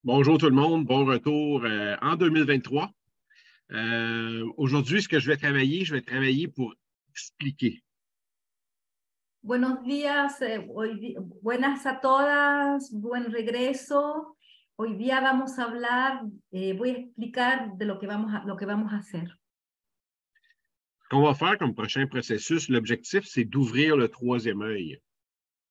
Bonjour tout le monde, bon retour en 2023. Aujourd'hui, ce que je vais travailler pour expliquer. Buenos días, buenas a todas, buen regreso. Hoy día vamos a hablar, voy a explicar de lo que vamos a hacer. Ce qu'on va faire comme prochain processus, l'objectif, c'est d'ouvrir le troisième œil.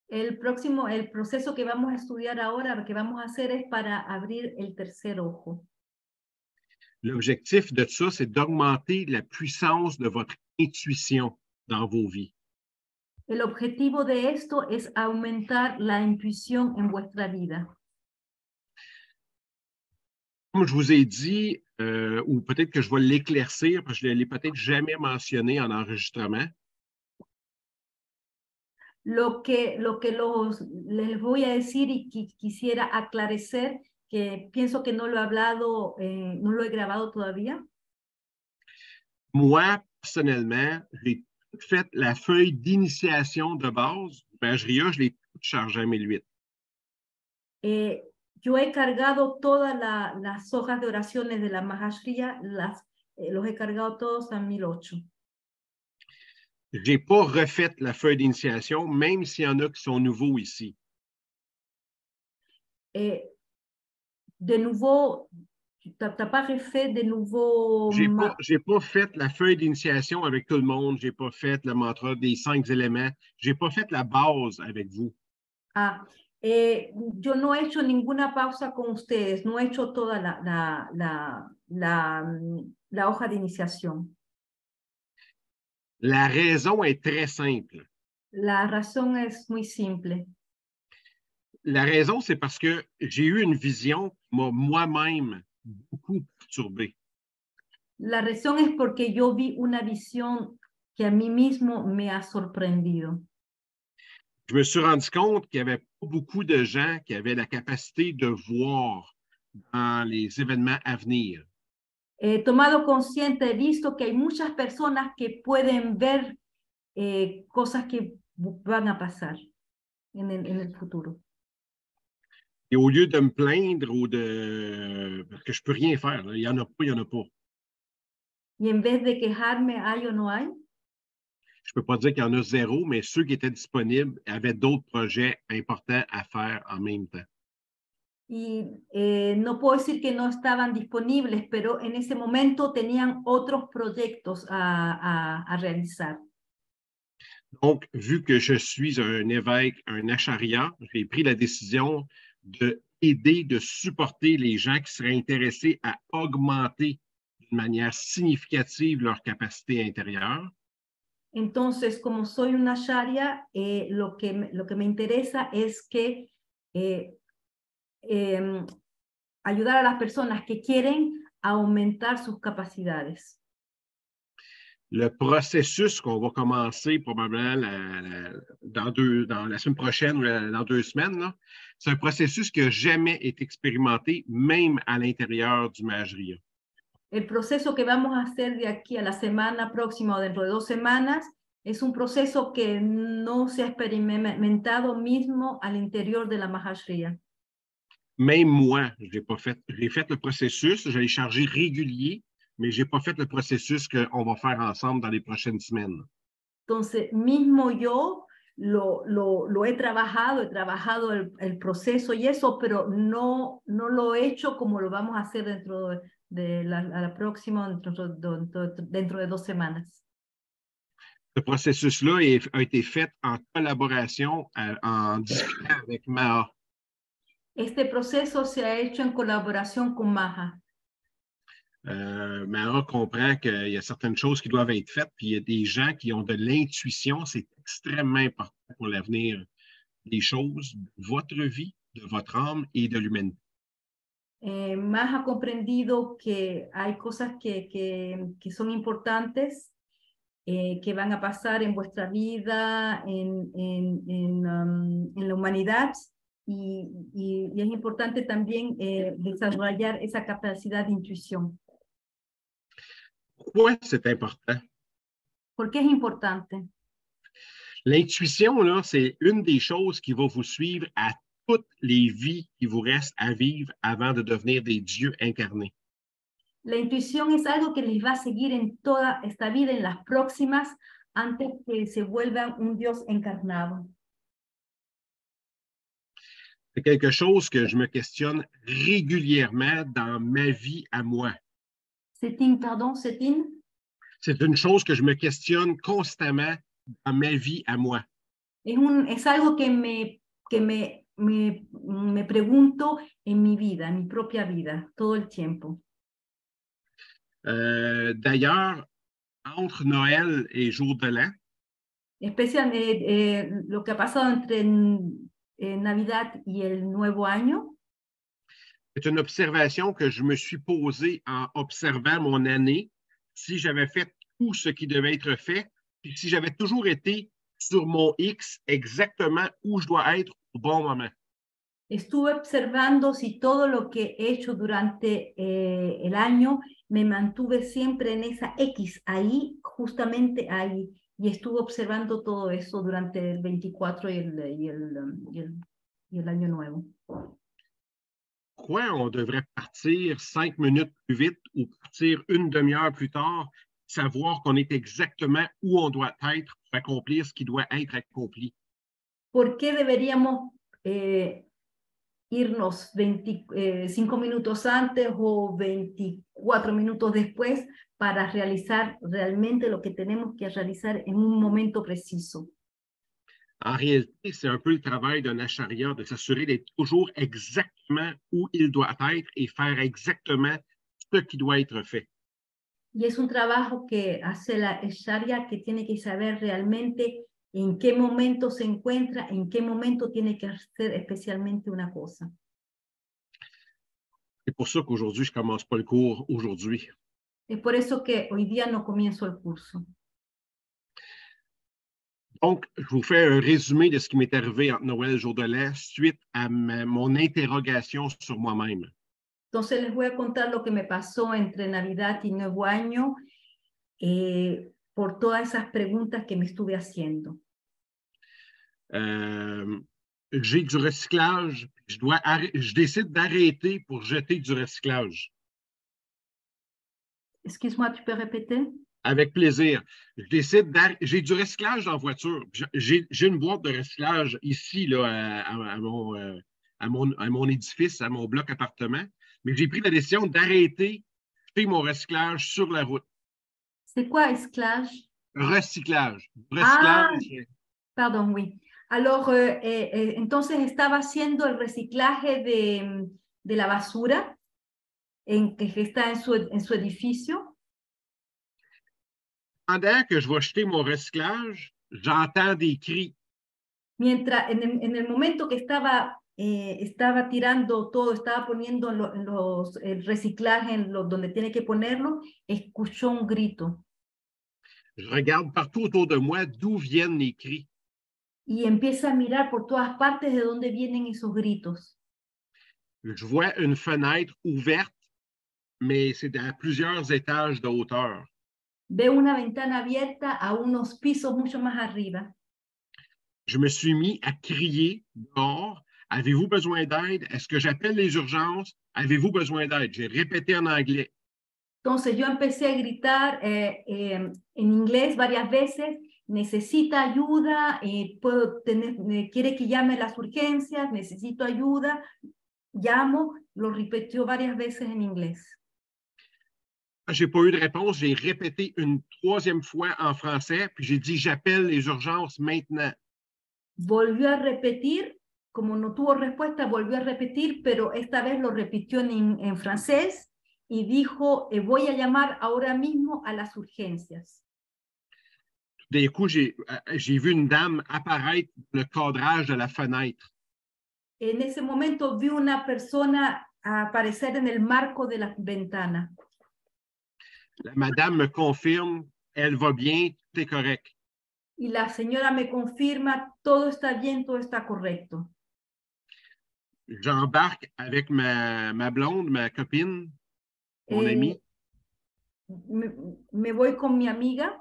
El proceso que vamos a estudiar ahora, que vamos a hacer es para abrir el tercer ojo. L'objectif de ça, c'est d'augmenter la puissance de votre intuition dans vos vies. El objetivo de esto es aumentar la intuición en vuestra vida. Comme je vous ai dit, ou peut-être que je vais l'éclaircir, parce que je ne l'ai peut-être jamais mentionné en enregistrement. Lo que les voy a decir y quisiera aclarecer, que pienso que no lo he hablado, no lo he grabado todavía. Moi, personnellement, j'ai fait la feuille d'initiation de base du Mageria, je l'ai toute chargée à 1008. Yo he cargado todas las hojas de oraciones de la Mahashriya, los he cargado todos a 1008. Je n'ai pas refait la feuille d'initiation, même s'il y en a qui sont nouveaux ici. De nouveau, tu n'as pas refait de nouveau. J'ai pas fait la feuille d'initiation avec tout le monde. Je n'ai pas fait le mantra des 5 éléments. Je n'ai pas fait la base avec vous. Yo no he hecho ninguna pausa con ustedes, no he hecho toda la hoja de iniciación. La raison est très simple. La razón es muy simple. La raison, c'est parce que j'ai eu une vision qui m'a moi-même beaucoup perturbé. La razón es porque yo vi una visión que a mí mismo me ha sorprendido. Je me suis rendu compte qu'il n'y avait pas beaucoup de gens qui avaient la capacité de voir dans les événements à venir. He tomado consciente, he visto que hay muchas personas que pueden ver cosas que van a pasar en el futuro. Et au lieu de me plaindre ou de... Parce que je ne peux rien faire, là. Il n'y en a pas, il n'y en a pas. Y en vez de quejarme, ¿hay o no hay? Je ne peux pas dire qu'il y en a zéro, mais ceux qui étaient disponibles avaient d'autres projets importants à faire en même temps. Y no puedo decir que no estaban disponibles, pero en ese momento tenían otros proyectos a realizar. Donc, vu que je suis un évêque, un acharya, j'ai pris la décision d'aider, de supporter les gens qui seraient intéressés à augmenter d'une manière significative leur capacité intérieure. Entonces, como soy una acharya, lo que me interesa es que ayudar a las personas que quieren aumentar sus capacidades. Le processus qu'on va commencer probablement dans la semaine prochaine ou dans 2 semaines, c'est un processus qui n'a jamais été expérimenté, même à l'intérieur du Mageria. El proceso que vamos a hacer de aquí a la semana próxima o dentro de 2 semanas es un proceso que no se ha experimentado mismo al interior de la Mahashriya. Même moi, je l'ai pas fait. J'ai fait le processus, je l'ai chargé régulier, mais je n'ai pas fait le processus qu'on va faire ensemble dans les prochaines semaines. Entonces, mismo yo lo he trabajado el proceso y eso, pero no lo he hecho como lo vamos a hacer dentro de la próxima, dentro de 2 semanas. Ce processus-là a été fait en collaboration, en discutant avec Maha. Este proceso se ha hecho en colaboración con Maha. Maha comprend qu'il y a certaines choses qui doivent être faites, puis il y a des gens qui ont de l'intuition. C'est extrêmement important pour l'avenir des choses, de votre vie, de votre âme et de l'humanité. Maha ha comprendido que hay cosas que son importantes, que van a pasar en vuestra vida, en la humanidad, y es importante también desarrollar esa capacidad de intuición. Pourquoi c'est important? ¿Por qué es importante? L'intuition, là, c'est une des choses qui va vous suivre à toutes les vies qui vous restent à vivre avant de devenir des dieux incarnés. La intuición es algo que les va a seguir en toda esta vida, en las próximas, antes que se vuelvan un Dios encarnado. C'est quelque chose que je me questionne régulièrement dans ma vie à moi. Cetín. C'est une chose que je me questionne constamment dans ma vie à moi. Es algo que me pregunto en mi vida, en mi propia vida, todo el tiempo. D'ailleurs, entre Noël et Jour de l'An, Especialmente lo que ha pasado entre Navidad y el Nuevo Año. c'est une observation que je me suis posée en observant mon année, si j'avais fait tout ce qui devait être fait, puis si j'avais toujours été sur mon X exactement où je dois être au bon moment. Estuve observando si todo lo que he hecho durante el año me mantuve siempre en esa X, ahí, justamente ahí. Y estuve observando todo eso durante el 24 y el año nuevo. Pourquoi on devrait partir 5 minutes plus vite ou partir une demi-heure plus tard, savoir qu'on est exactement où on doit être pour accomplir ce qui doit être accompli? ¿Por qué deberíamos irnos 5 minutos antes o 24 minutos después para realizar realmente lo que tenemos que realizar en un momento preciso? En réalité, c'est un peu le travail d'un acharya de s'assurer d'être toujours exactement où il doit être et faire exactement ce qui doit être fait. Y es un trabajo que hace la Sharia, que tiene que saber realmente en qué momento se encuentra, en qué momento tiene que hacer especialmente una cosa. C'est pour ça qu'aujourd'hui, je ne commence pas le cours aujourd'hui. Es por eso que hoy día no comienzo el curso. Donc, je vous fais un résumé de ce qui m'est arrivé entre Noël et Jour de l'An suite à mon interrogation sur moi-même. Entonces les voy a contar lo que me pasó entre Navidad y Nuevo Año por todas esas preguntas que me estuve haciendo. J'ai du recyclage, je décide d'arrêter pour jeter du recyclage. Excuse-moi, tu peux répéter? Avec plaisir. J'ai du recyclage dans la voiture. J'ai une boîte de recyclage ici là, à mon édifice, à mon bloc appartement, mais j'ai pris la décision d'arrêter mon recyclage sur la route. C'est quoi recyclage? Recyclage. Recyclage. Pardon, oui. Alors, entonces estaba haciendo el reciclaje de la basura que está en su edificio. Pendant que je vais jeter mon recyclage, j'entends des cris. Mientras, en el momento que estaba tirando todo, estaba poniendo el reciclaje donde tiene que ponerlo, escuchó un grito. Je regarde partout autour de moi d'où viennent les cris. Y empieza a mirar por todas partes de dónde vienen esos gritos. Je vois une fenêtre ouverte, mais c'est à plusieurs étages de hauteur. Veo una ventana abierta a unos pisos mucho más arriba. Je me suis mis à crier dehors. Avez-vous besoin d'aide? Est-ce que j'appelle les urgences? Avez-vous besoin d'aide? J'ai répété en anglais. Entonces yo empecé a gritar en inglés varias veces. Necesita ayuda, quiere que llame las urgencias, necesito ayuda, llamo, lo repitió varias veces en inglés. Je n'ai pas eu de réponse, j'ai répété une troisième fois en français, puis j'ai dit j'appelle les urgences maintenant. Volvió a repetir, como no tuvo respuesta, volvió a repetir, pero esta vez lo repitió en francés y dijo, voy a llamar ahora mismo a las urgencias. D'un coup, j'ai vu une dame apparaître dans le cadrage de la fenêtre. En ese momento vi una persona aparecer en el marco de la ventana. La madame me confirme, elle va bien, tout est correct. Y la señora me confirma, todo está bien, todo está correcto. J'embarque avec ma blonde, ma copine, mon amie. Me voy con mi amiga.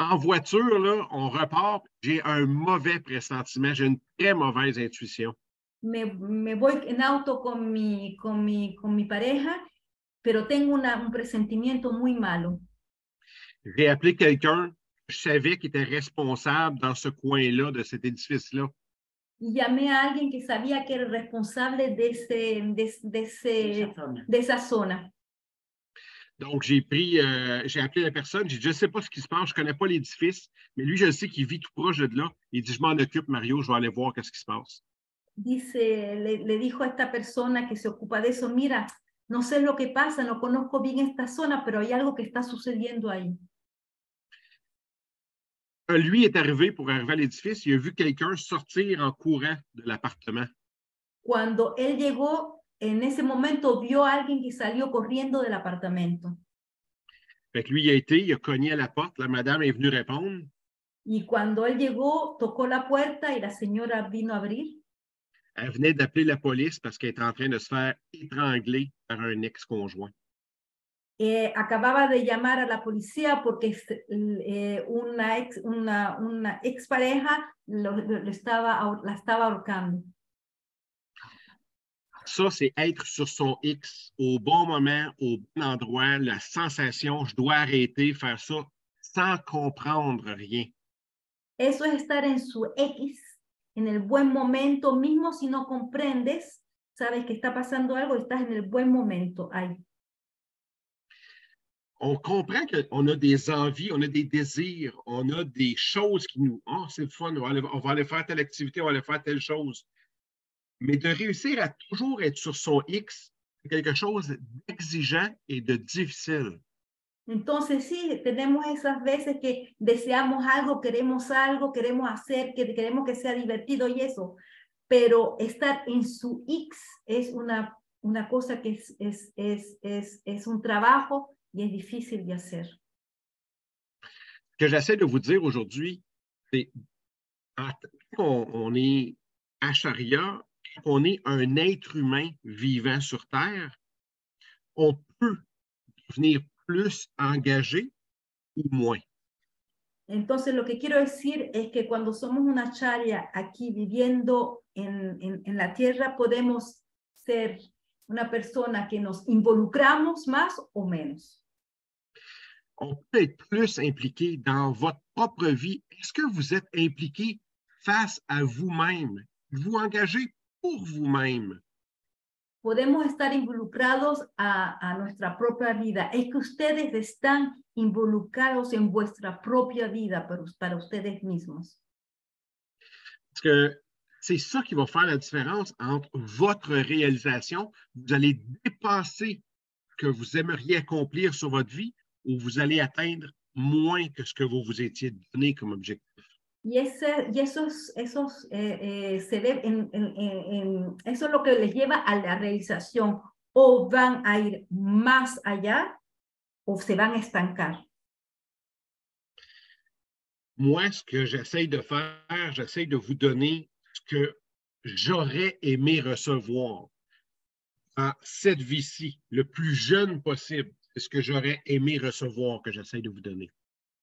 En voiture, là, on repart, j'ai un mauvais pressentiment, j'ai une très mauvaise intuition. Me voy en auto con mi pareja, pero tengo un presentimiento muy malo. J'ai appelé quelqu'un que je savais qui était responsable dans ce coin-là, de cet édifice-là. Y llamé a alguien que sabía que era responsable de esa zona. Donc, j'ai appelé la personne, j'ai dit, je ne sais pas ce qui se passe, je ne connais pas l'édifice, mais lui, je sais qu'il vit tout proche de là. Il dit, je m'en occupe, Mario, je vais aller voir qu'est-ce qui se passe. Dice, le dijo a esta persona que se ocupa de eso, mira, no sé lo que pasa, no conozco bien esta zona, pero hay algo que está sucediendo ahí. Quand lui est arrivé pour arriver à l'édifice, il a vu quelqu'un sortir en courant de l'appartement. Cuando él llegó, en ese momento vio a alguien que salió corriendo del apartamento. Fait que lui, il a cogné à la porte, la madame est venue répondre. Y cuando él llegó, tocó la puerta y la señora vino a abrir. Elle venait d'appeler la police parce qu'elle était en train de se faire étrangler par un ex-conjoint. Acababa de llamar a la policía porque una expareja la estaba ahorcando. Ça, c'est être sur son X au bon moment, au bon endroit, la sensation, je dois arrêter, faire ça sans comprendre rien. Eso es estar en su X, en el buen momento, mismo si no comprendes, sabes que está pasando algo, estás en el buen momento ahí. On comprend qu'on a des envies, on a des désirs, on a des choses qui nous... Oh, c'est le fun, on va aller faire telle activité, on va aller faire telle chose. Mais de réussir à toujours être sur son X, c'est quelque chose d'exigeant et de difficile. Entonces sí, tenemos esas veces que deseamos algo, queremos hacer, que queremos que sea divertido y eso, pero estar en su X es una cosa que es un trabajo y es difícil de hacer. Ce que j'essaie de vous dire aujourd'hui, c'est qu'on est Acharya, qu'on est un être humain vivant sur Terre, on peut devenir plus engagé ou moins. Entonces, lo que quiero decir es que cuando somos una acharya aquí viviendo en la tierra, podemos ser una persona que nos involucramos más o menos. On peut être plus impliqué dans votre propre vie. Est-ce que vous êtes impliqué face à vous-même? Vous engagez pour vous-même? Podemos estar involucrados a nuestra propia vida. Es que ustedes están involucrados en vuestra propia vida para ustedes mismos. Parce que c'est ça qui va faire la différence entre votre réalisation. Vous allez dépasser ce que vous aimeriez accomplir sur votre vie ou vous allez atteindre moins que ce que vous vous étiez donné comme objectif. Eso se ve eso es lo que les lleva a la realización. O van a ir más allá o se van a estancar. Moi, ce que j'essaie de faire, j'essaie de vous donner ce que j'aurais aimé recevoir dans cette vie-ci, le plus jeune possible. C'est ce que j'aurais aimé recevoir que j'essaie de vous donner.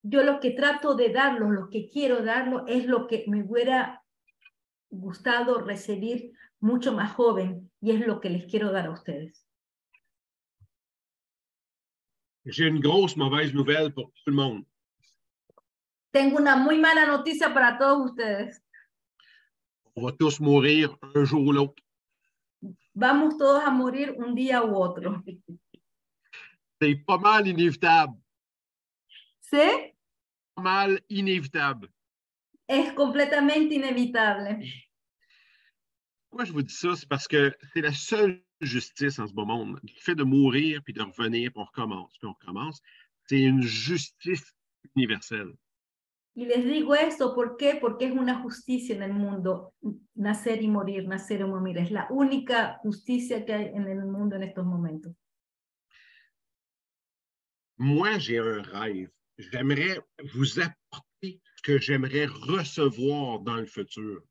Yo lo que trato de darlo, lo que quiero darlo, es lo que me hubiera gustado recibir mucho más joven y es lo que les quiero dar a ustedes. J'ai une grosse mauvaise nouvelle pour tout le monde. Tengo una muy mala noticia para todos ustedes. On va tous mourir un jour ou l'autre. Vamos todos a morir un día u otro. C'est pas mal inévitable. ¿Sí? Pas mal inévitable. Es completamente inevitable. Pourquoi je vous dis ça? C'est parce que c'est la seule justice en ce beau monde. Le fait de mourir, puis de revenir, puis on recommence, puis on recommence. C'est une justice universelle. Y les digo esto, ¿por qué? Porque es una justicia en el mundo, nacer y morir, nacer y morir. Es la única justicia que hay en el mundo en estos momentos. Moi, j'ai un rêve. J'aimerais vous apporter ce que j'aimerais recevoir dans le futur.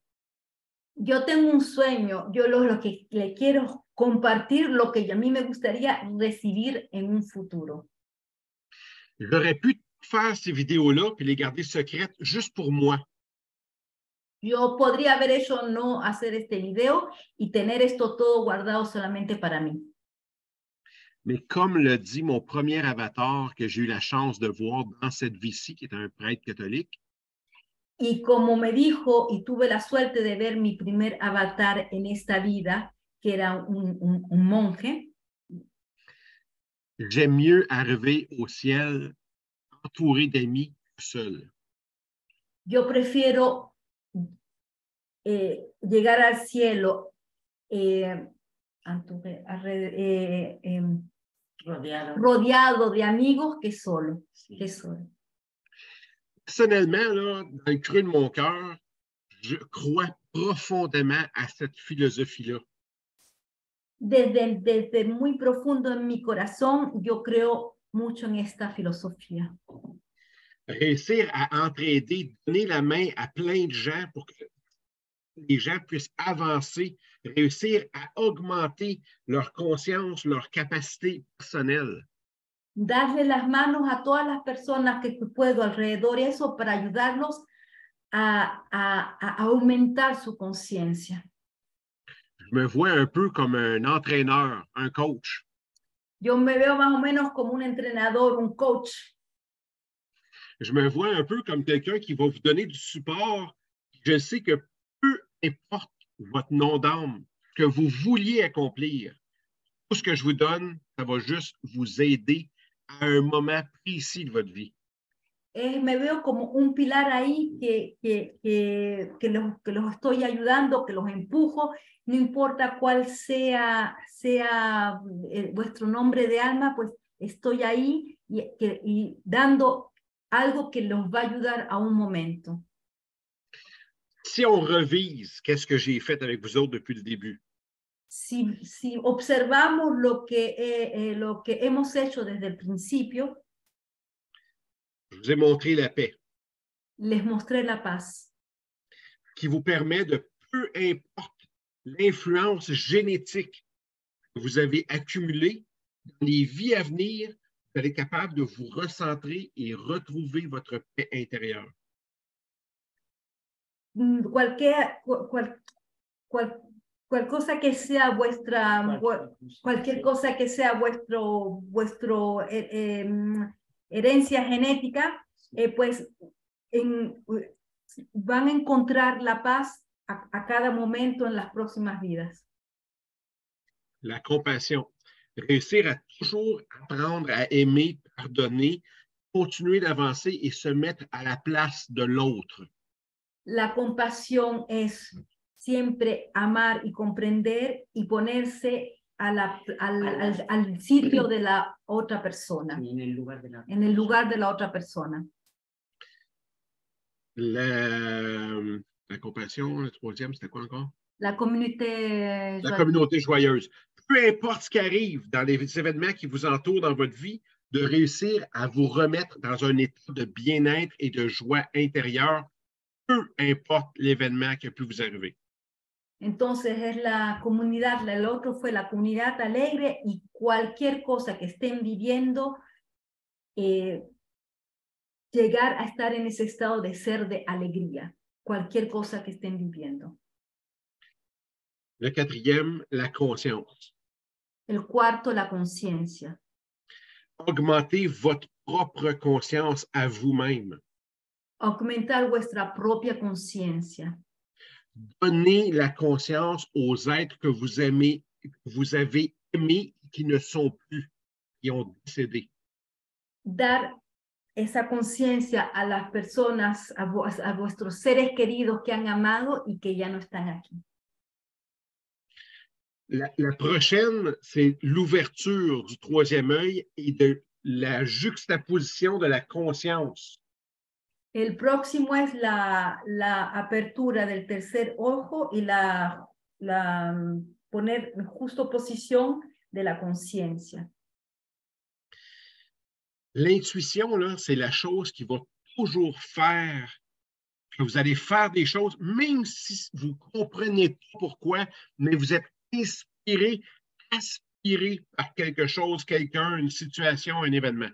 Yo tengo un sueño, yo lo que le quiero compartir, lo que a mí me gustaría recibir en un futuro. J'aurais pu faire ces vidéos-là et les garder secrètes juste pour moi. Yo podría haber hecho no hacer este video y tener esto todo guardado solamente para mí. Mais comme le dit mon premier avatar que j'ai eu la chance de voir dans cette vie-ci, qui est un prêtre catholique, Y como me dijo, y tuve la suerte de ver mi primer avatar en esta vida, que era un monje, j'aime mieux arriver au ciel entouré d'amis seul. yo prefiero llegar al cielo rodeado de amigos que solo. Sí. Que solo. Personnellement, là, dans le creux de mon cœur, je crois profondément à cette philosophie-là. Desde muy profundo en mi corazón, yo creo mucho en esta filosofía. Réussir à entraider, donner la main à plein de gens pour que les gens puissent avancer, réussir à augmenter leur conscience, leur capacité personnelle. Darle las manos a todas las personas que puedo alrededor, eso para ayudarlos a aumentar su conciencia. Je me vois un peu comme un entraîneur, un coach. Yo me veo más o menos como un entrenador, un coach. Je me vois un peu comme quelqu'un qui va vous donner du support. Je sais que peu importe votre nom d'âme, que vous vouliez accomplir, tout ce que je vous donne, ça va juste vous aider à un moment précis de votre vie. Me veo como un pilar ahí que los estoy ayudando, que los empujo, no importa cuál sea vuestro nombre de alma, pues estoy ahí y dando algo que los va a ayudar a un momento. Si on revise, qu'est-ce que j'ai fait avec vous autres depuis le début? Si observamos lo que hemos hecho desde el principio, je vous ai montré la paix. Les mostré la paz. Qui vous permet de, peu importe l'influence génétique que vous avez accumulée, dans les vies à venir, vous allez être capable de vous recentrer et retrouver votre paix intérieure. Cualquier cosa que sea cualquier cosa que sea vuestro herencia genética, pues van a encontrar la paz a cada momento en las próximas vidas. La compassion. Réussir à toujours apprendre à aimer, pardonner, continuer d'avancer et se mettre à la place de l'autre. La compasión es siempre amar y comprender y ponerse al sitio de la otra persona. En el lugar de la otra persona. La compassion, le troisième, c'était quoi encore? La communauté joyeuse. La communauté joyeuse. Peu importe ce qui arrive dans les événements qui vous entourent dans votre vie, de réussir à vous remettre dans un état de bien-être et de joie intérieure, peu importe l'événement qui a pu vous arriver. Entonces es la comunidad, el otro fue la comunidad alegre y cualquier cosa que estén viviendo, llegar a estar en ese estado de ser de alegría, cualquier cosa que estén viviendo. Le quatrième, la conscience. El cuarto, la conciencia. Augmentez votre propre conscience à vous-même. Aumentar vuestra propia conciencia. Donnez la conscience aux êtres que vous aimez, que vous avez aimés, qui ne sont plus, qui ont décédé. Dar esa conciencia a las personas, a vuestros seres queridos que han amado y que ya no están aquí. La prochaine, c'est l'ouverture du troisième œil et de la juxtaposition de la conscience. El próximo es la apertura del tercer ojo y poner en justo posición de la conciencia. L'intuition, là, c'est la chose qui va toujours faire que vous allez faire des choses, même si vous ne comprenez pas pourquoi, mais vous êtes inspiré, aspiré par quelque chose, quelqu'un, une situation, un événement.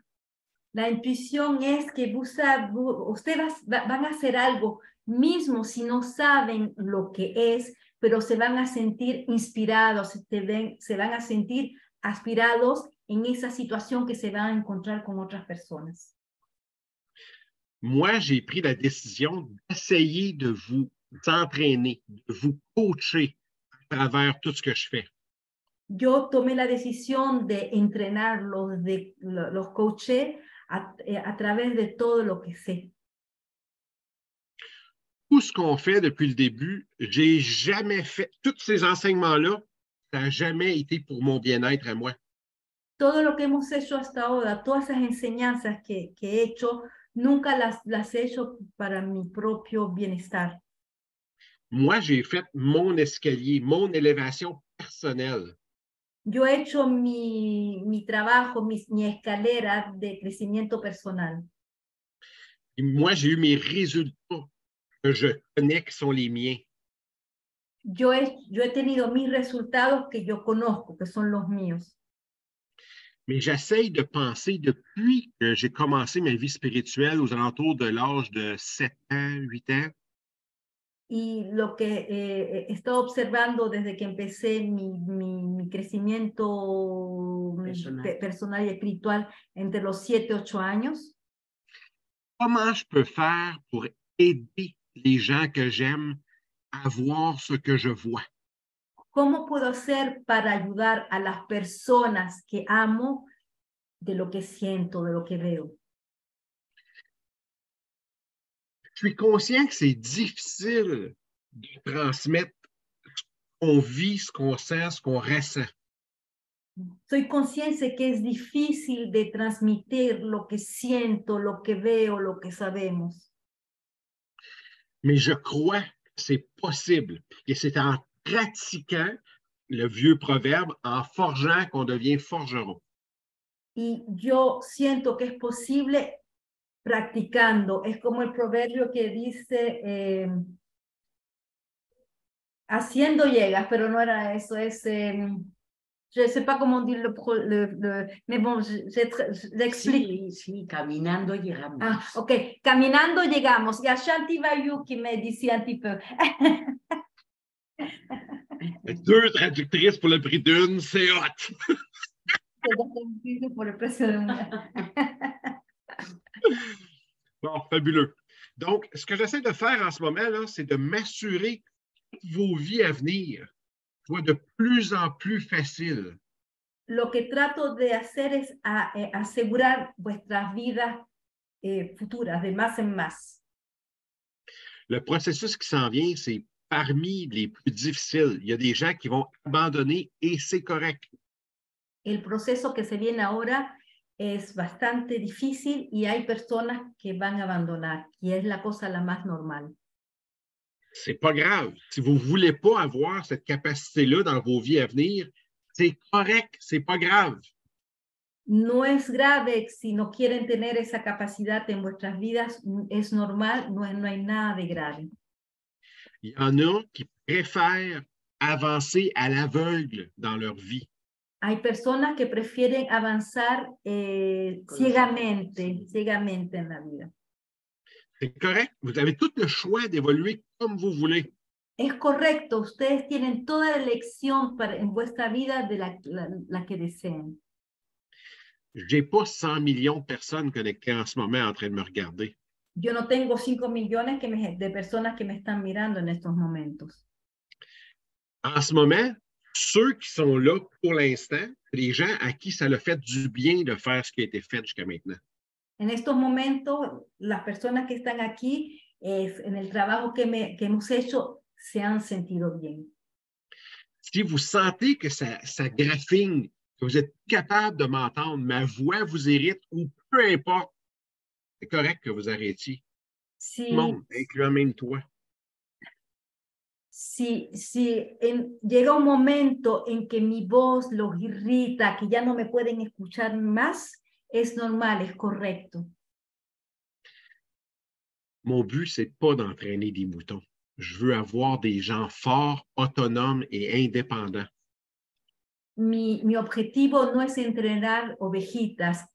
La intuición es que ustedes van a hacer algo, mismo si no saben lo que es, pero se van a sentir inspirados, se van a sentir aspirados en esa situación que se van a encontrar con otras personas. Moi, j'ai pris la décision d'essayer de vous entraîner, de vous coacher à travers tout ce que je fais. Yo tomé la decisión de entrenarlos, los coaché a través de todo lo que sé. Tout ce qu'on fait depuis le début, j'ai jamais fait, tous ces enseignements-là, ça n'a jamais été pour mon bien-être à moi. Todo lo que hemos hecho hasta ahora, todas esas enseñanzas que he hecho, nunca las he hecho para mi propio bienestar. Moi, j'ai fait mon escalier, mon élévation personnelle. Yo he hecho mi trabajo, mi escalera de crecimiento personal. Et moi, j'ai eu mes résultats que je connais qui sont les miens. Yo he tenido mis resultados que yo conozco, que son los míos. Mais j'essaye de penser depuis que j'ai commencé ma vie spirituelle aux alentours de l'âge de 7 ans, 8 ans. Y lo que he estado observando desde que empecé mi crecimiento personal y espiritual entre los 7 y 8 años. Comment je peux faire pour aider les gens que j'aime à voir ce que je vois? ¿Cómo puedo hacer para ayudar a las personas que amo de lo que siento, de lo que veo? Je suis conscient que c'est difficile de transmettre ce qu'on vit, ce qu'on sent, ce qu'on ressent. Soy consciente que es difícil de transmitir lo que siento, lo que veo, lo que sabemos. Mais je crois que c'est possible et c'est en pratiquant le vieux proverbe, en forgeant qu'on devient forgeron. Y yo siento que es posible practicando. Es como el proverbio que dice, haciendo llegas, pero no era eso, es... je ne sais pas comment dire mais bon, j'explique. Sí, sí, caminando llegamos. Ah, ok, caminando llegamos. Y Ashanti Bayuki me decía un petit peu. Deux traductrices pour le prix d'une, c'est hot. Por el precio de una. Bon, fabuleux. Donc, ce que j'essaie de faire en ce moment, c'est de m'assurer que vos vies à venir soient de plus en plus faciles. Lo que trato de hacer es asegurar vuestras vidas futuras, de más en más. Le processus qui s'en vient, c'est parmi les plus difficiles. Il y a des gens qui vont abandonner et c'est correct. El proceso que se viene ahora es bastante difícil y hay personas que van a abandonar, y es la cosa la más normal. C'est pas grave. Si vous ne voulez pas avoir cette capacité-là dans vos vies à venir, c'est correct, c'est pas grave. No es grave si no quieren tener esa capacidad en vuestras vidas, es normal, no hay nada de grave. Il y en a qui préfèrent avancer à l'aveugle dans leur vie. Hay personas que prefieren avanzar ciegamente en la vida. C'est correct. Vous avez tout le choix d'évoluer comme vous voulez. Es correcto, ustedes tienen toda la elección en vuestra vida de la que deseen. Je n'ai pas 100 millions de personnes connectées en ce moment en train de me regarder. Yo no tengo 5 millones de personas que me están mirando en estos momentos. En ce moment, ceux qui sont là pour l'instant, les gens à qui ça a fait du bien de faire ce qui a été fait jusqu'à maintenant. En estos momentos, las personas que están aquí, en el trabajo que hemos hecho, se han sentido bien. Si vous sentez que ça graffine, que vous êtes capable de m'entendre, ma voix vous irrite ou peu importe, c'est correct que vous arrêtiez. Si, Tout le monde, incluant même toi. Si llega un momento en que mi voz los irrita, que ya no me pueden escuchar más, es normal, es correcto. Mon but, c'est pas d'entraîner des moutons. Je veux avoir des gens forts, autonomes et indépendants. Mi objetivo no es entrenar ovejitas.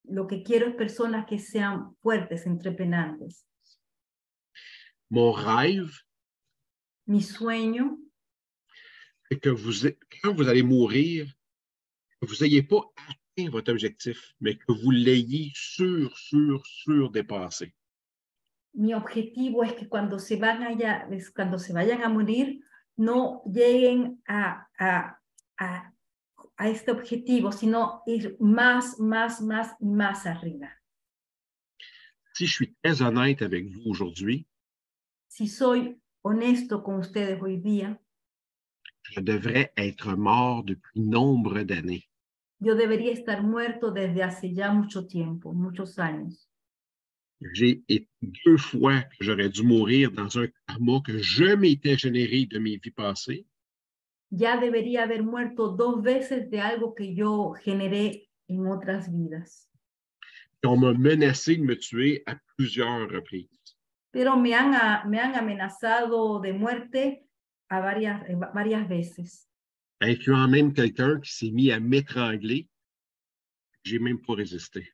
lo que quiero es personas que sean fuertes, entrepenantes. Mon rêve, Mi sueño c'est que quand vous allez mourir, que vous n'ayez pas atteint votre objectif, mais que vous l'ayez dépassé. Mi objetivo es que cuando se vayan a morir, no lleguen a este objetivo, sino ir más arriba. Si je suis très honnête avec vous aujourd'hui, Si soy honesto con ustedes hoy día, je devrais être mort depuis nombre d'années. yo debería estar muerto desde hace ya mucho tiempo, muchos años. J'ai été 2 fois que j'aurais dû mourir dans un karma que je m'étais généré de mes vies passées. Ya debería haber muerto 2 veces de algo que yo generé en otras vidas. Et on m'a menacé de me tuer à plusieurs reprises. Pero me han amenazado de muerte a varias veces. Incluant même quelqu'un qui s'est mis à m'étrangler. J'ai même pas résisté.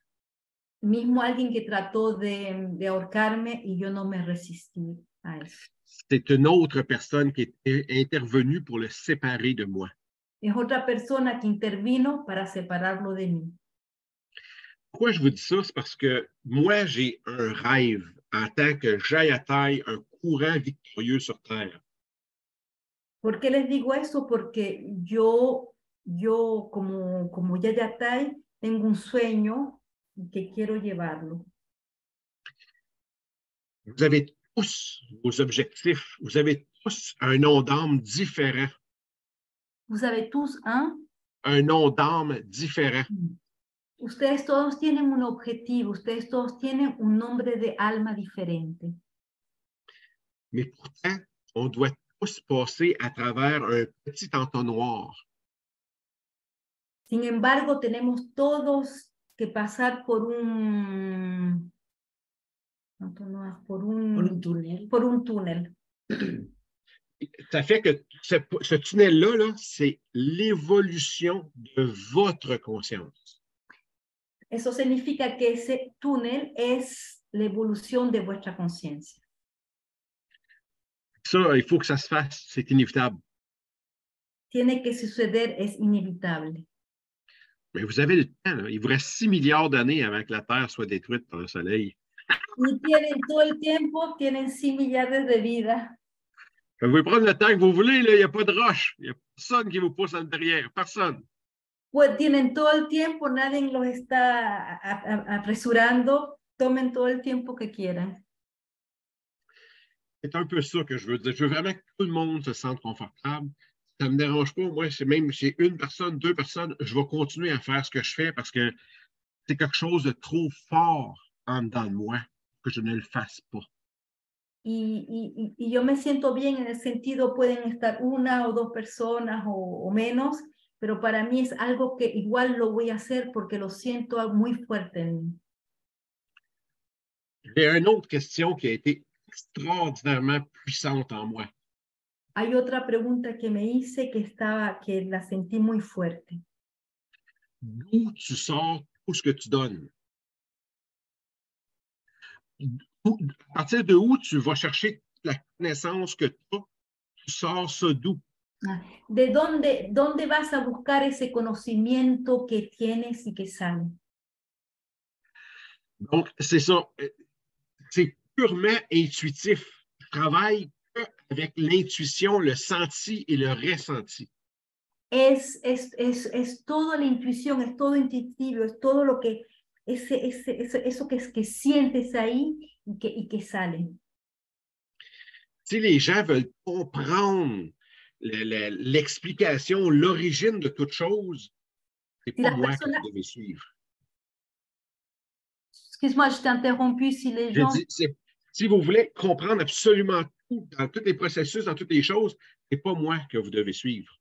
Mismo alguien que trató de ahorcarme y yo no me resistí a eso. C'est une autre personne qui est intervenue pour le séparer de moi. Es otra persona que intervino para separarlo de mí. Pourquoi je vous dis ça? C'est parce que moi, j'ai un rêve en tant que Jayatay, un courant victorieux sur Terre. ¿Por qué les digo eso? Porque yo como Yayatay, tengo un sueño que quiero llevarlo. Vous avez tous vos objectifs, vous avez tous un nom d'âme différent. Vous avez tous un nom d'âme différent. Ustedes todos tienen un objetivo, ustedes todos tienen un nombre de alma diferente. Mais pourtant, on doit tous passer à travers un petit entonnoir. Sin embargo, tenemos todos que pasar por un túnel. Por un túnel. Ça fait que ce tunnel-là, là, c'est l'évolution de votre conscience. Eso significa que ese túnel es la evolución de vuestra conciencia. Ça, il faut que ça se fasse, c'est inévitable. Tiene que suceder, es inevitable. Mais vous avez le temps, là. Il vous reste 6 milliards d'années avant que la Terre soit détruite par le Soleil. Y tienen todo el tiempo, tienen 6 millardes de vida. Vous pouvez prendre le temps que vous voulez, il n'y a pas de roche. Il n'y a personne qui vous pousse en derrière. Personne. Pues tienen todo el tiempo, nadie los está apresurando. Tomen todo el tiempo que quieran. C'est un peu ça que je veux dire. Je veux vraiment que tout le monde se sente confortable. Ça ne me dérange pas. Moi, c'est même si une personne, 2 personnes, je vais continuer à faire ce que je fais parce que c'est quelque chose de trop fort en dedans de moi que je ne le fasse pas. Y yo me siento bien en el sentido, pueden estar 1 o 2 personas o menos, pero para mí es algo que igual lo voy a hacer porque lo siento muy fuerte en mí. J'ai une autre question qui a été extraordinairement puissante en moi. Hay otra pregunta que me hice que la sentí muy fuerte. D'où tu sors tout ce que tu donnes? À partir de où tu vas chercher la connaissance que tu as? Tu sors ça d'où? ¿De dónde vas a buscar ese conocimiento que tienes y que sale? Donc, c'est ça. C'est purement intuitif. Je travaille avec l'intuition, le senti et le ressenti. Es todo la intuición, es todo intuitivo, es todo lo que, eso que sientes ahí y que sale. Si les gens veulent comprendre l'explication, l'origine de toute chose, c'est pas moi que vous devez suivre. Excuse-moi, je t'ai interrompu. Si les gens... Si vous voulez comprendre absolument tout, dans tous les processus, dans toutes les choses, c'est pas moi que vous devez suivre.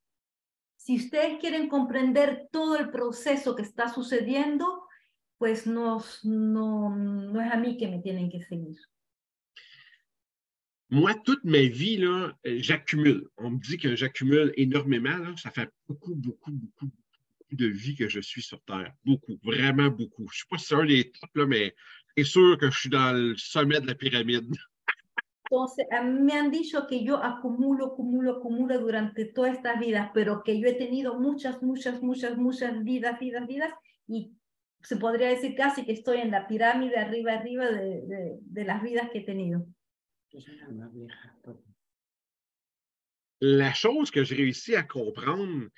Si ustedes quieren comprender todo el proceso que está sucediendo, pues no es a mí que me tienen que seguir. Moi, toute ma vie, j'accumule. On me dit que j'accumule énormément. Là. Ça fait beaucoup de vie que je suis sur Terre. Beaucoup, vraiment beaucoup. Je ne sais pas si c'est un des tops, là, mais c'est sûr que je suis dans le sommet de la pyramide. Entonces, a mí me han dicho que yo acumulo durante todas estas vidas, pero que yo he tenido muchas vidas, y se podría decir casi que estoy en la pirámide arriba de las vidas que he tenido. La chose que j'ai réussi à comprendre,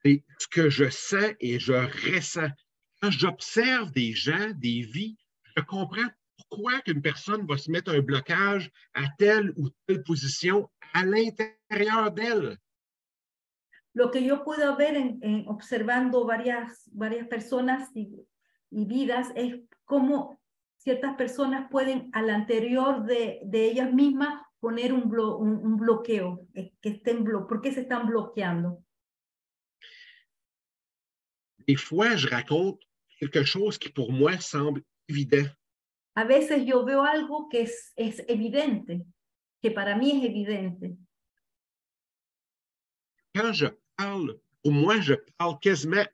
c'est ce que je sens et je ressens. Quand j'observe des gens, des vies, je comprends pourquoi qu'une personne va se mettre un blocage à telle ou telle position à l'intérieur d'elle. Lo que yo puedo ver observando varias personas y vidas es cómo ciertas personas pueden al anterior de ellas mismas poner un bloqueo, que estén ¿por qué se están bloqueando? Des fois, je raconte quelque chose qui pour moi semble évident. A veces yo veo algo que es evidente, que para mí es evidente. Quand je parle, pour moi, je parle quasiment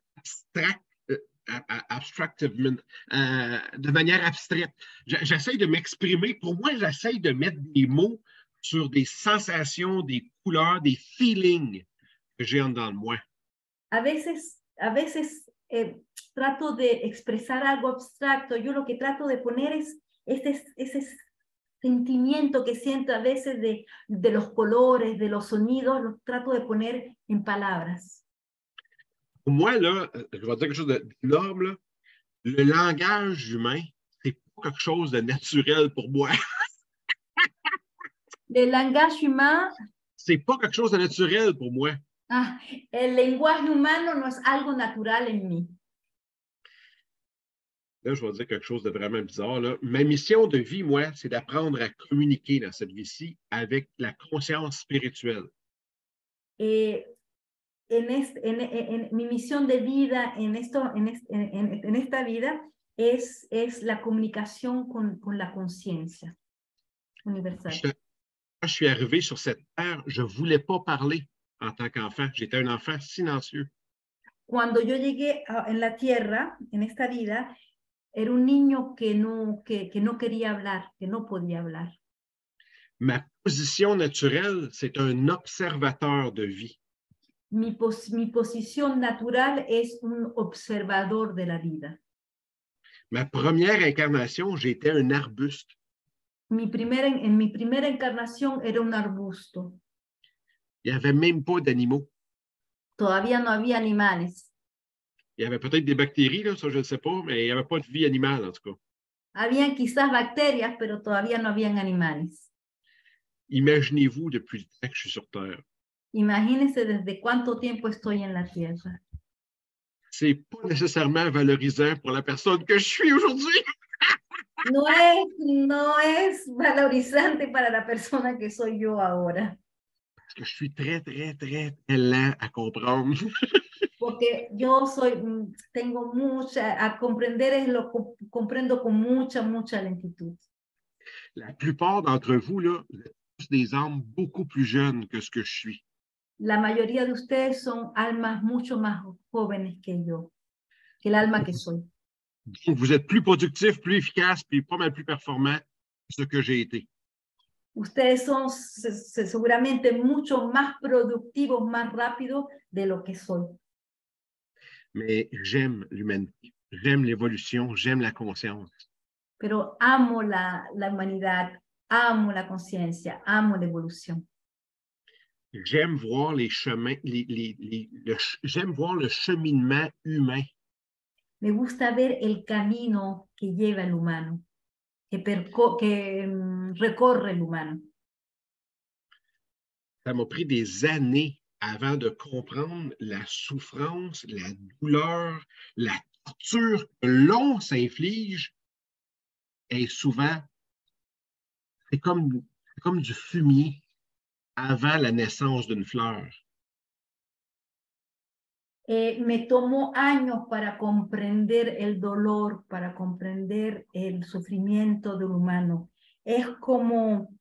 abstractivement, de manière abstraite. J'essaie de m'exprimer. Pour moi, j'essaie de mettre des mots sur des sensations, des couleurs, des feelings que j'ai en dedans de moi. A veces trato de expresar algo abstracto. Yo lo que trato de poner es ese sentimiento que siento a veces de los colores, de los sonidos, los trato de poner en palabras. Pour moi, là, je vais dire quelque chose d'énorme, là. Le langage humain, c'est pas quelque chose de naturel pour moi. Le langage humain. C'est pas quelque chose de naturel pour moi. El lenguaje humano no es algo natural en mí. Là, je vais dire quelque chose de vraiment bizarre, là. Ma mission de vie, moi, c'est d'apprendre à communiquer dans cette vie-ci avec la conscience spirituelle. Mi misión de vida en esta vida es la comunicación con la conciencia universal. Quand je suis arrivé sur cette terre, je ne voulais pas parler en tant qu'enfant. J'étais un enfant silencieux. Cuando yo llegué en la tierra, en esta vida, era un niño que no quería hablar, que no podía hablar. Ma position naturelle, c'est un observateur de vie. Mi posición natural es un observador de la vida. Ma première incarnation, j'étais un arbuste. En mi primera encarnación era un arbusto. Il n'y avait même pas d'animaux. Todavía no había animales. Il y avait peut-être des bactéries, là, ça je ne sais pas, mais il n'y avait pas de vie animale en tout cas. Habían quizás bacterias, pero todavía no habían animales. Imaginez-vous depuis le temps que je suis sur Terre. Imagínense desde cuánto tiempo estoy en la Tierra. C'est pas nécessairement valorisant pour la personne que je suis aujourd'hui. No es valorizante para la persona que soy yo ahora. Parce que je suis très lent à comprendre. Porque yo tengo a comprender, comprendo con mucha lentitud. La plupart d'entre vous, là, vous êtes tous des âmes beaucoup plus jeunes que ce que je suis. La mayoría de ustedes son almas mucho más jóvenes que yo, que el alma que soy. Donc, vous êtes plus productifs, plus efficaces, puis pas mal plus performants que ce que j'ai été. Ustedes son seguramente mucho más productivos, más rápidos de lo que soy. Mais j'aime l'humanité, j'aime l'évolution, j'aime la conscience. Pero amo la humanidad, amo la conciencia, amo la evolución. J'aime voir les chemins, j'aime voir le cheminement humain. Me gusta ver el camino que lleva el humano, que recorre el humano. Ça m'a pris des années avant de comprendre la souffrance, la douleur, la torture que l'on s'inflige. Et souvent, c'est comme du fumier avant la naissance d'une fleur. Me tomó años para comprender el dolor, para comprender el sufrimiento del humano. Es como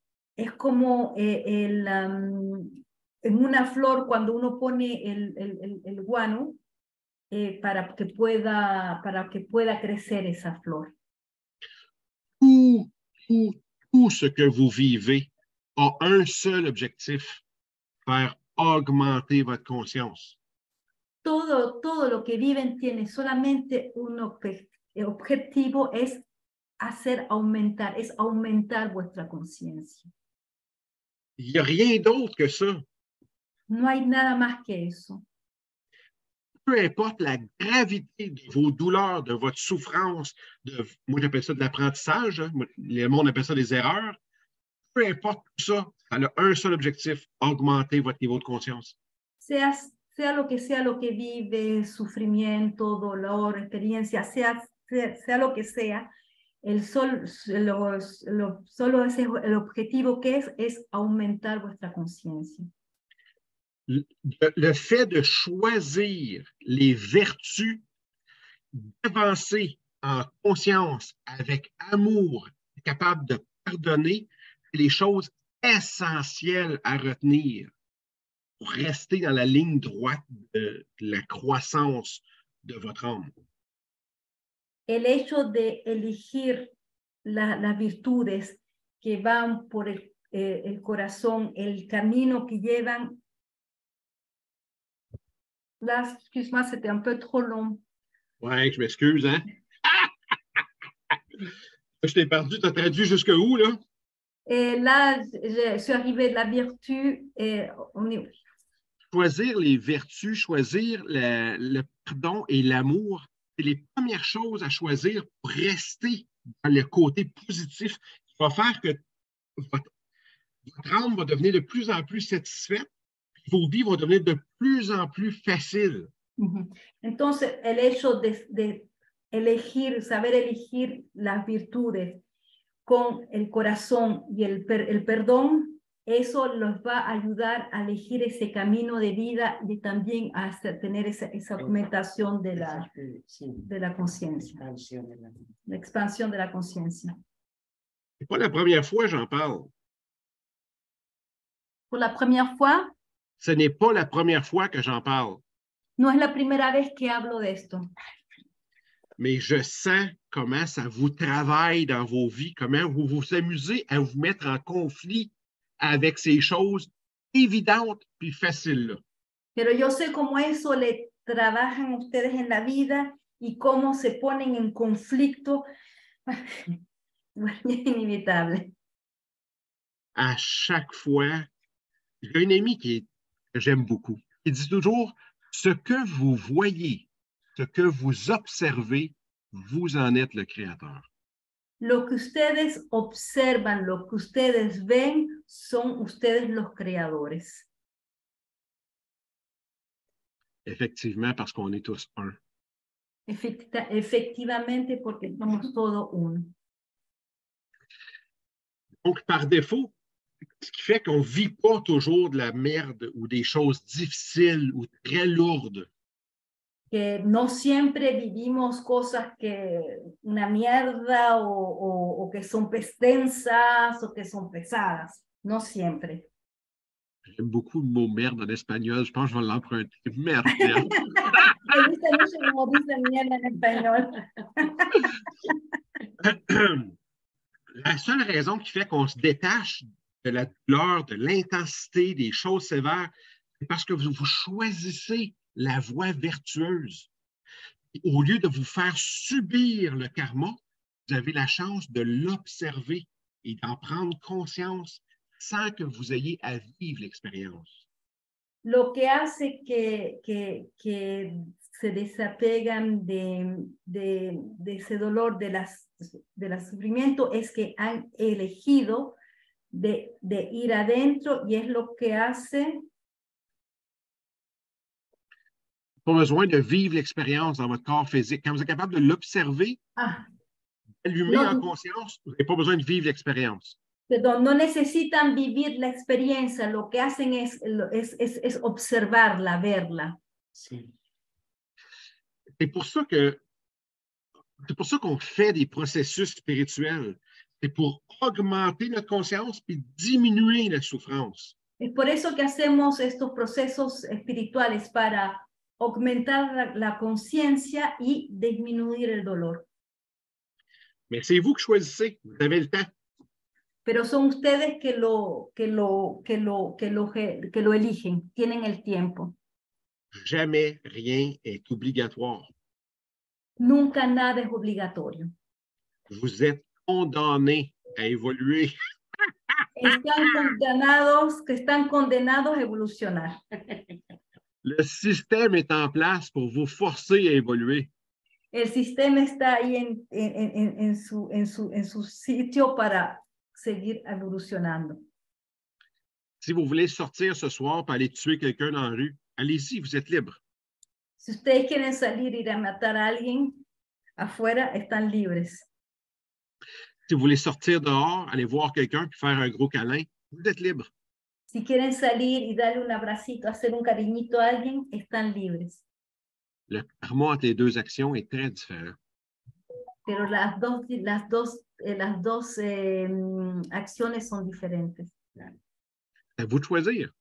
en una flor cuando uno pone el guano, para que pueda crecer esa flor. Tout ce que vous vivez a un seul objectif, faire augmenter votre conscience. Todo lo que viven tiene solamente un objetivo, es aumentar vuestra conciencia. Il n'y a rien d'autre que ça. No hay nada más que eso. Peu importe la gravité de vos douleurs, de votre souffrance, moi j'appelle ça de l'apprentissage, hein, le monde appelle ça des erreurs. Peu importe tout ça, elle a un seul objectif, augmenter votre niveau de conscience. Sea lo que vive, sufrimiento, dolor, experiencia, sea lo que sea, solo ese el objetivo que es aumentar vuestra conciencia. Le fait de choisir les vertus, d'avancer en conscience, avec amour, capable de pardonner, les choses essentielles à retenir pour rester dans la ligne droite de la croissance de votre âme. El hecho de elegir las virtudes que van por el corazón, el camino que llevan. Là, excuse-moi, c'était un peu trop long. Ouais, je m'excuse, hein? Je t'ai perdu, tu as traduit jusque où, là? Là, je suis arrivée de la vertu. Choisir les vertus, choisir le pardon et l'amour, c'est les premières choses à choisir pour rester dans le côté positif qui va faire que votre âme va devenir de plus en plus satisfaite, vos vies vont devenir de plus en plus faciles. Entonces, el hecho de elegir, saber elegir las virtudes con el corazón y el perdón, eso los va a ayudar a elegir ese camino de vida y también a tener esa aumentación de la conciencia, la expansión de la conciencia. C'est pas la première fois que j'en parle. Pour la première fois. Ce n'est pas la première fois que j'en parle. No es la primera vez que hablo de esto. Mais je sens comment ça vous travaille dans vos vies, comment vous vous amusez à vous mettre en conflit avec ces choses évidentes puis faciles-là. Pero yo sé cómo eso le trabajan a ustedes en la vida y cómo se ponen en conflicto. Es inevitable. À chaque fois, j'ai un ami que j'aime beaucoup. Il dit toujours, ce que vous voyez, ce que vous observez, vous en êtes le créateur. Lo que ustedes observan, lo que ustedes ven, son ustedes los creadores. Effectivement, parce qu'on est tous un. Efectivamente, porque somos todo uno. Donc, par défaut, ce qui fait qu'on ne vit pas toujours de la merde ou des choses difficiles ou très lourdes. Que no siempre vivimos cosas que una mierda o que son densas o que son pesadas. No siempre. J'aime beaucoup le mot merde en espagnol. Je pense que je vais l'emprunter. Merde. Me gusta mucho como dicen mierda en español. La seule raison qui fait qu'on se détache de la douleur, de l'intensité, des choses sévères, c'est parce que vous choisissez la voie vertueuse. Et au lieu de vous faire subir le karma, vous avez la chance de l'observer et d'en prendre conscience sans que vous ayez à vivre l'expérience. Lo que hace que se desapegan de ese dolor, del sufrimiento, es que han elegido de ir adentro y es lo que hace. Pas besoin de vivre l'expérience dans votre corps physique. Quand vous êtes capable de l'observer, allumer en conscience, vous n'avez pas besoin de vivre l'expérience. Perdón, no necesitan vivir la experiencia, lo que hacen es observarla, verla. Sí. C'est pour ça qu'on fait des processus spirituels. C'est pour augmenter notre conscience et diminuer la souffrance. Es por eso que hacemos estos procesos espirituales, para aumentar la conciencia y disminuir el dolor. Mais c'est vous qui choisissez. Vous avez le temps. Pero son ustedes que lo eligen, tienen el tiempo. Jamais rien est obligatoire. Nunca nada es obligatorio. Vous êtes condamné à évoluer. Están condenados a evolucionar. Le système est en place pour vous forcer à évoluer. El sistema está ahí en su sitio para seguir evolucionando. Si vous voulez sortir ce soir pour aller tuer quelqu'un dans la rue, allez-y, vous êtes libre. Si ustedes quieren salir y ir a matar a alguien afuera, están libres. Si vous voulez sortir dehors, aller voir quelqu'un puis faire un gros câlin, vous êtes libre. Si quieren salir y darle un abracito, hacer un cariñito a alguien, están libres. Le karma entre les deux actions est très différent. Pero las dos acciones son diferentes. À vous de choisir.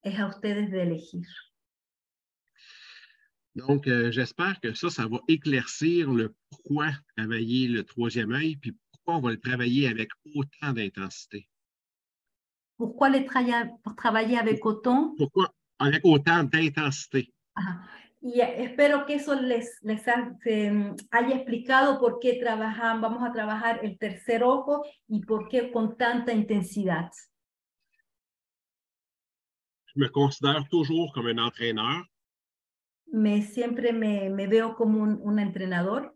Es a ustedes de elegir. Donc, j'espère que ça va éclaircir le pourquoi travailler le troisième œil, puis pourquoi on va le travailler avec autant d'intensité. Pourquoi travailler avec autant? Pourquoi avec autant d'intensité? Ajá. Y espero que eso les haya explicado por qué vamos a trabajar el tercer ojo y por qué con tanta intensidad. Je me considère toujours comme un entraîneur. Siempre me veo como un entrenador.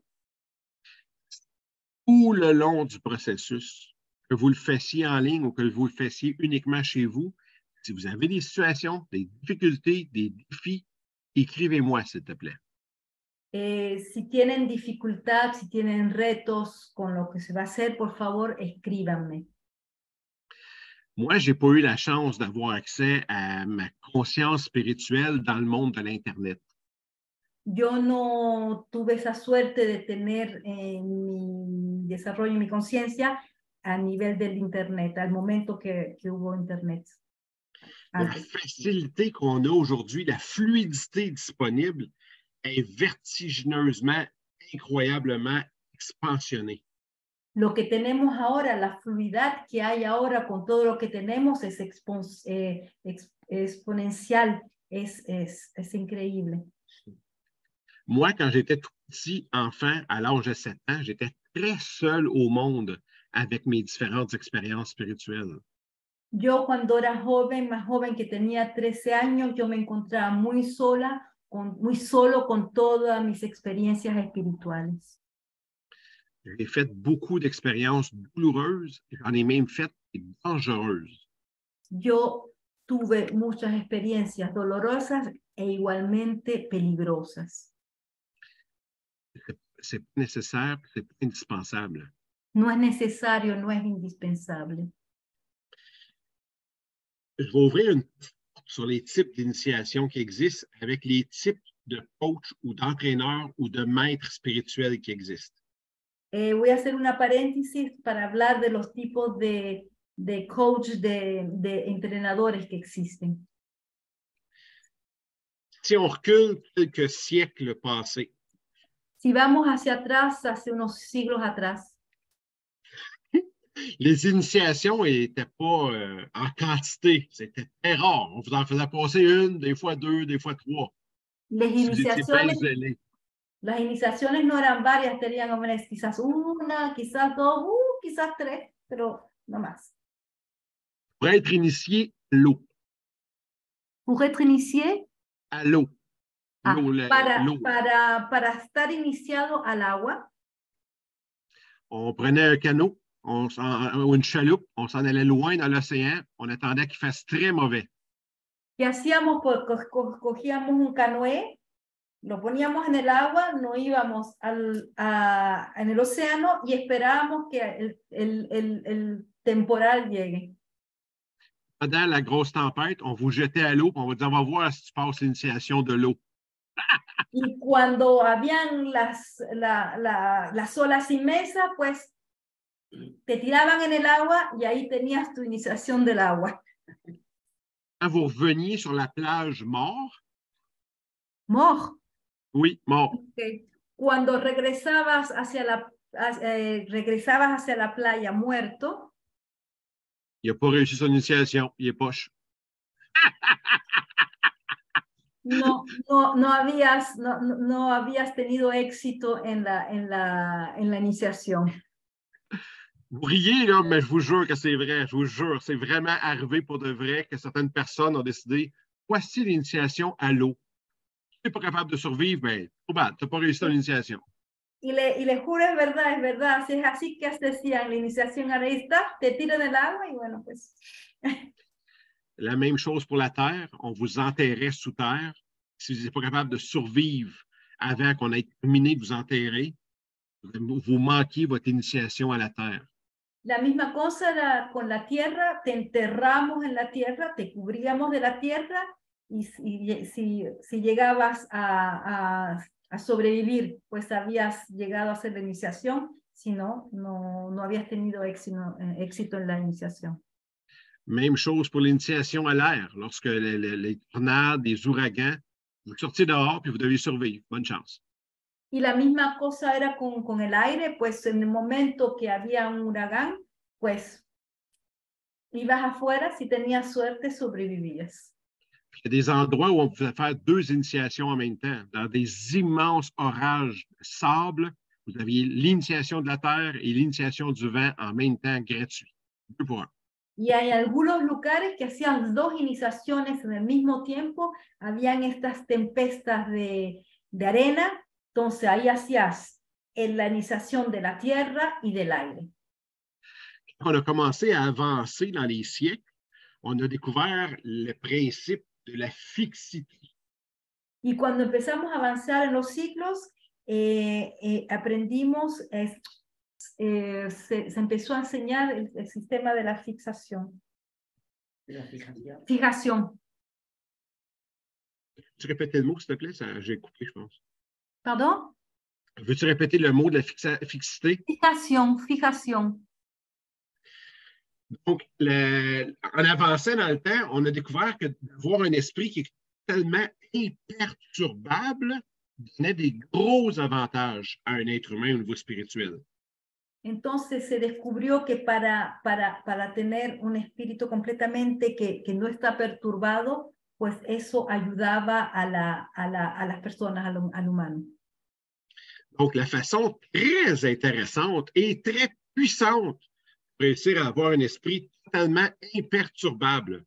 Tout le long du processus, que vous le fassiez en ligne ou que vous le fassiez uniquement chez vous, si vous avez des situations, des difficultés, des défis, écrivez-moi, s'il te plaît. Si tienen dificultad, si tienen retos con lo que se va a hacer, por favor, escríbanme. Moi, je n'ai pas eu la chance d'avoir accès à ma conscience spirituelle dans le monde de l'Internet. Yo no tuve esa suerte de tener mi desarrollo y mi conciencia a nivel del Internet, al momento que hubo Internet. La facilité qu'on a aujourd'hui, la fluidité disponible est vertigineusement, incroyablement expansionnée. Lo que tenemos ahora, la fluidad que hay ahora con todo lo que tenemos es exponencial, es increíble. Moi, quand j'étais tout petit enfant, à l'âge de 7 ans, j'étais très seul au monde avec mes différentes expériences spirituelles. Yo cuando era joven, más joven que tenía 13 años, yo me encontraba muy solo con todas mis experiencias espirituales. J'ai fait beaucoup d'expériences douloureuses, j'en ai même fait des dangereuses. Yo tuve muchas experiencias dolorosas e igualmente peligrosas. C'est pas nécessaire, c'est pas indispensable. No es necesario, no es indispensable. Je vais ouvrir une porte sur les types d'initiation qui existent avec les types de coach ou d'entraîneurs ou de maîtres spirituels qui existent. Voy a hacer una paréntesis para hablar de los tipos de coach, de entrenadores que existen. Si on recule quelques siècles passés, Si vamos hacia atrás, hace unos siglos atrás, les initiations n'étaient pas en quantité, c'était très rare. On vous en faisait passer une, des fois deux, des fois trois. Las Si vous étiez bien iniciaciones, zélé. las iniciaciones no eran varias, tenían quizás una, quizás dos, quizás tres, pero no más. Pour être initié, l'eau. Pour être initié, À l'eau. para estar iniciado al agua, On prenait un canot ou une chaloupe, on s'en allait loin dans l'océan, on attendait qu'il fasse très mauvais. ¿qué hacíamos? Pues cogíamos un canoë, lo poníamos en el agua, nos íbamos en el océano y esperábamos que el temporal llegue. Pendant la grosse tempête, on vous jetait à l'eau, on vous disait, on va voir si tu passes l'initiation de l'eau. Y cuando habían las olas inmensas, pues te tiraban en el agua y ahí tenías tu iniciación del agua. Quand vous reveniez sur la plage mort, Mort. Oui, mort. Okay. Cuando regresabas hacia la playa muerto, Il n'a pas réussi son initiation. Il est poche. no habías tenido éxito en la iniciación. Vous riez, là, mais je vous jure que c'est vrai. Je vous jure, c'est vraiment arrivé pour de vrai que certaines personnes ont décidé, voici l'initiation à l'eau. Tu n'es pas capable de survivre, mais trop bad, tu n'as pas réussi ton initiation. Y le juro, es verdad. Si es así que decían, la iniciación a esta, te tiran del agua y bueno, pues. La même chose pour la terre. On vous enterrait sous terre. Si vous n'êtes pas capable de survivre avant qu'on ait terminé de vous enterrer, vous manquiez votre initiation à la terre. La misma cosa era con la tierra, te enterramos en la tierra, te cubríamos de la tierra y si llegabas a sobrevivir, pues habías llegado a hacer la iniciación, si no, no habías tenido éxito en la iniciación. Même chose pour l'initiation à l'air. Lorsque les tornades, les ouragans, vous sortez dehors et vous devez survivre. Bonne chance. Y la misma cosa era con el aire, pues en el momento que había un huracán, pues ibas afuera, si tenías suerte, sobrevivías. Il y a des endroits où on pouvait faire 2 initiations en même temps. Dans des immenses orages de sable, vous aviez l'initiation de la terre et l'initiation du vent en même temps gratuit. 2 pour 1. Y hay algunos lugares que hacían 2 iniciaciones en el mismo tiempo, habían estas tempestas de arena, entonces ahí hacías la iniciación de la tierra y del aire. Quand on a commencé à avancer dans les siècles, on a découvert le principe de la fixité. Y cuando empezamos a avanzar en los siglos, aprendimos, se empezó a enseñar el sistema de la fijación. La fijación. Fijación. Tu répétais le mot, s'il te plaît? J'ai coupé, je pense. Pardon? Veux-tu répéter le mot de la fixité? Fijación. Donc, en avançant dans le temps, on a découvert que d'avoir un esprit qui est tellement imperturbable donnait des gros avantages à un être humain au niveau spirituel. Entonces se descubrió que para tener un espíritu completamente que no está perturbado, pues eso ayudaba a las personas, al humano. Donc, la façon très intéressante et très puissante pour réussir à avoir un esprit totalement imperturbable.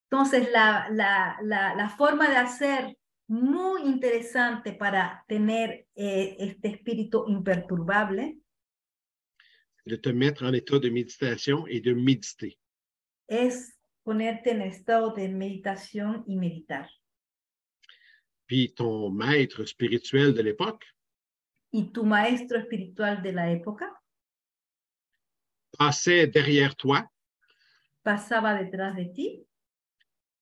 Entonces, la forma de hacer muy interesante para tener este espíritu imperturbable De te mettre en état de méditation et de méditer. es ponerte en estado de meditación y meditar. Puis ton maître spirituel de l'époque Y tu maestro espiritual de la época passait derrière toi. pasaba detrás de ti.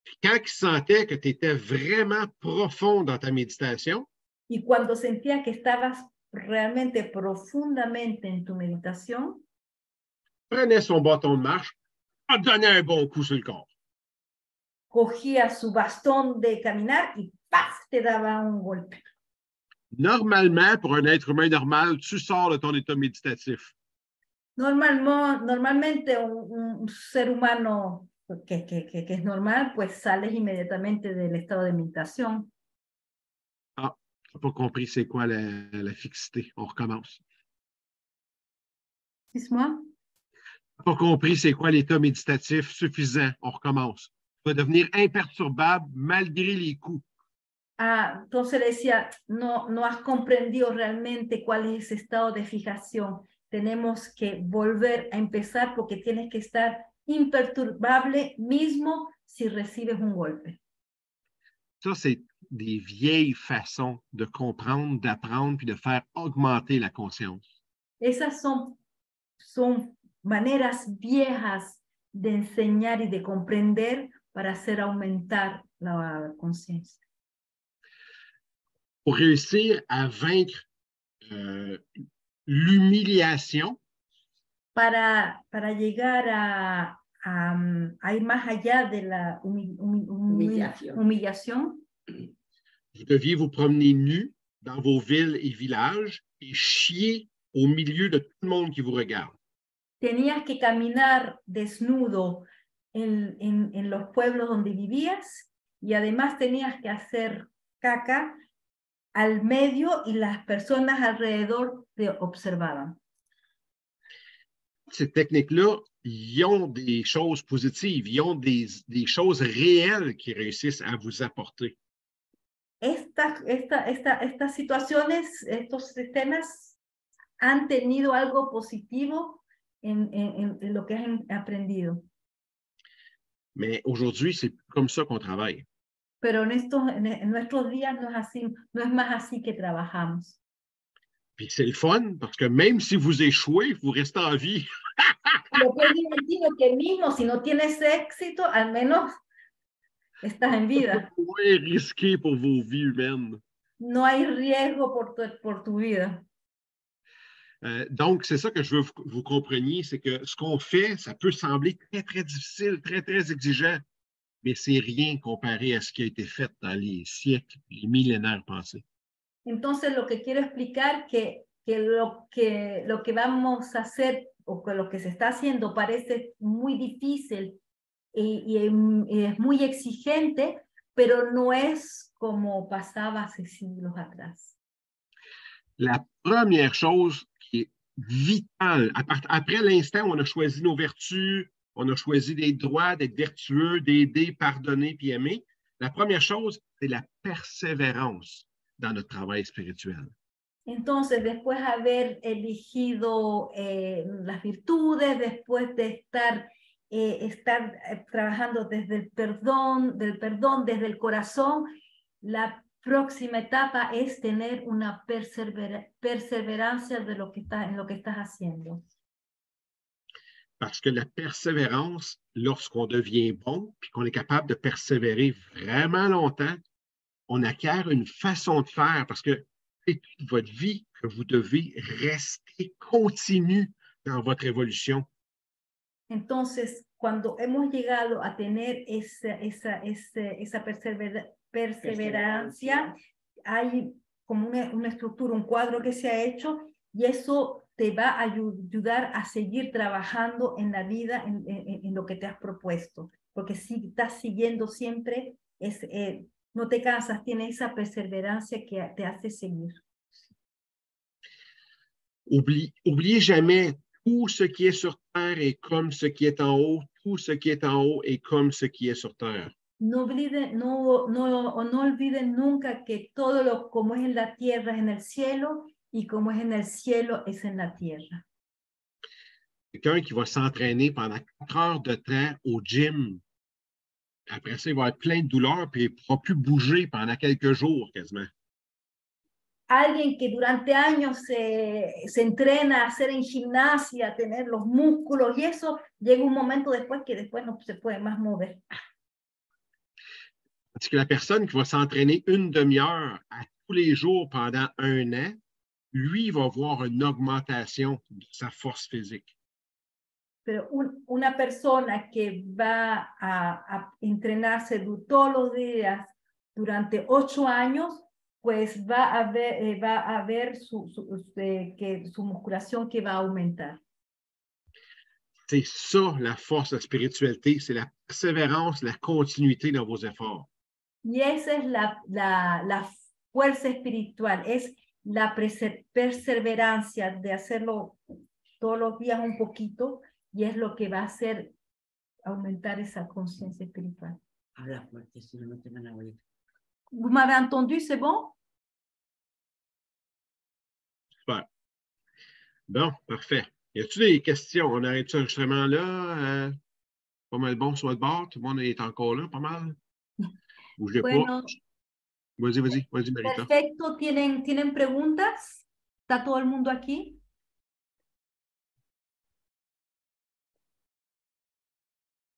Puis quand il sentait que tu étais vraiment profond dans ta méditation, Y cuando sentía que estabas realmente profundamente en tu meditación, prenait son bâton de marche, en donnait un bon coup sur le corps. cogía su bastón de caminar y ¡paf! Te daba un golpe. Normalement, pour un être humain normal, tu sors de ton état méditatif. Normalmente un ser humano que es normal, pues sales inmediatamente del estado de meditación. Ah, tu n'as pas compris c'est quoi la fixité. On recommence. Dis-moi. Tu n'as pas compris c'est quoi l'état méditatif suffisant. On recommence. Tu vas devenir imperturbable malgré les coups. Ah, entonces le decía, no has comprendido realmente cuál es ese estado de fijación. Tenemos que volver a empezar porque tienes que estar imperturbable mismo si recibes un golpe. Ça, c'est des vieilles façons de comprendre, d'apprendre puis de faire augmenter la conscience. Esas son maneras viejas de enseñar y de comprender para hacer aumentar la conciencia. Pour réussir à vaincre l'humiliation, para llegar a ir más allá de la humillación, je Vous deviez vous promener nus dans vos villes et villages et chier au milieu de tout le monde qui vous regarde. Tenías que caminar desnudo en los pueblos donde vivías y además tenías que hacer caca al medio y las personas alrededor te observaban. Ces techniques-là, ils ont des choses positives, ils ont des choses réelles qui réussissent à vous apporter. Estas situaciones, estos sistemas han tenido algo positivo en lo que han aprendido. Mais aujourd'hui, c'est comme ça qu'on travaille. Pero en nuestros días no es así, no es más así que trabajamos. Puis c'est le fun parce que même si vous échouez, vous restez en vie. Lo que es divertido que mismo si no tienes éxito, al menos estás en vida. Vous pouvez risquer pour vos vies humaines. No hay riesgo por tu vida. Donc, c'est ça que je veux que vous compreniez, c'est que ce qu'on fait, ça peut sembler très, très difficile, très, très exigeant, mais c'est rien comparé à ce qui a été fait dans les siècles, les millénaires passés. Entonces, lo que quiero explicar que lo que vamos a hacer o que lo que se está haciendo parece muy difícil y es muy exigente, pero no es como pasaba hace siglos atrás. La première chose qui est vitale, après l'instant où on a choisi nos vertus, on a choisi des droits, d'être vertueux, d'aider, pardonner, puis aimer, la première chose, c'est la persévérance dans notre travail spirituel. Entonces, después de haber elegido las virtudes, después de estar trabajando desde el perdón, desde el corazón, la próxima etapa es tener una perseverancia en lo que estás haciendo. Parce que la persévérance, lorsqu'on devient bon, puis qu'on est capable de persévérer vraiment longtemps, on acquiert une façon de faire parce que c'est toute votre vie que vous devez rester continu dans votre évolution. Entonces, cuando hemos llegado a tener esa perseverancia, hay como una estructura, un cuadro que se ha hecho y eso te va a ayudar a seguir trabajando en la vida, en lo que te has propuesto. Porque si estás siguiendo siempre, no te cansas, tienes esa perseverancia que te hace seguir. Oubliez jamais, tout ce qui est sur terre est comme ce qui est en haut, tout ce qui est en haut est comme ce qui est sur terre. No olviden nunca que todo como es en la tierra es en el cielo y como es en el cielo es en la tierra. Quelqu'un qui va s'entraîner pendant 4 heures de temps au gym, après ça, il va être plein de douleurs puis il ne pourra plus bouger pendant quelques jours quasiment. Alguien que durante años se entrena a hacer en gimnasia, a tener los músculos y eso, llega un momento después que después no se puede más mover. Parce que la personne qui va s'entraîner une demi-heure à tous les jours pendant 1 an, lui, il va voir une augmentation de sa force physique. Pero una persona que va a entrenarse todos los días durante 8 años, pues va a ver su musculación que va a aumentar. C'est ça la force de la spiritualité, c'est la persévérance, la continuité dans vos efforts. Y esa es la fuerza espiritual, es la perseverancia de hacerlo todos los días un poquito, y es lo que va a hacer aumentar esa conciencia espiritual. Habla fuerte, si no, no te van a oír. Vous m'avez entendu, c'est bon? Super. Bon, parfait. Y a-t-il des questions? On arrête cet enregistrement-là? Pas mal bon sur votre bord. Tout le monde est encore là, pas mal? Bougez Bueno, pas. Vas-y, Marita. perfecto. ¿Tienen preguntas? ¿Está todo el mundo aquí?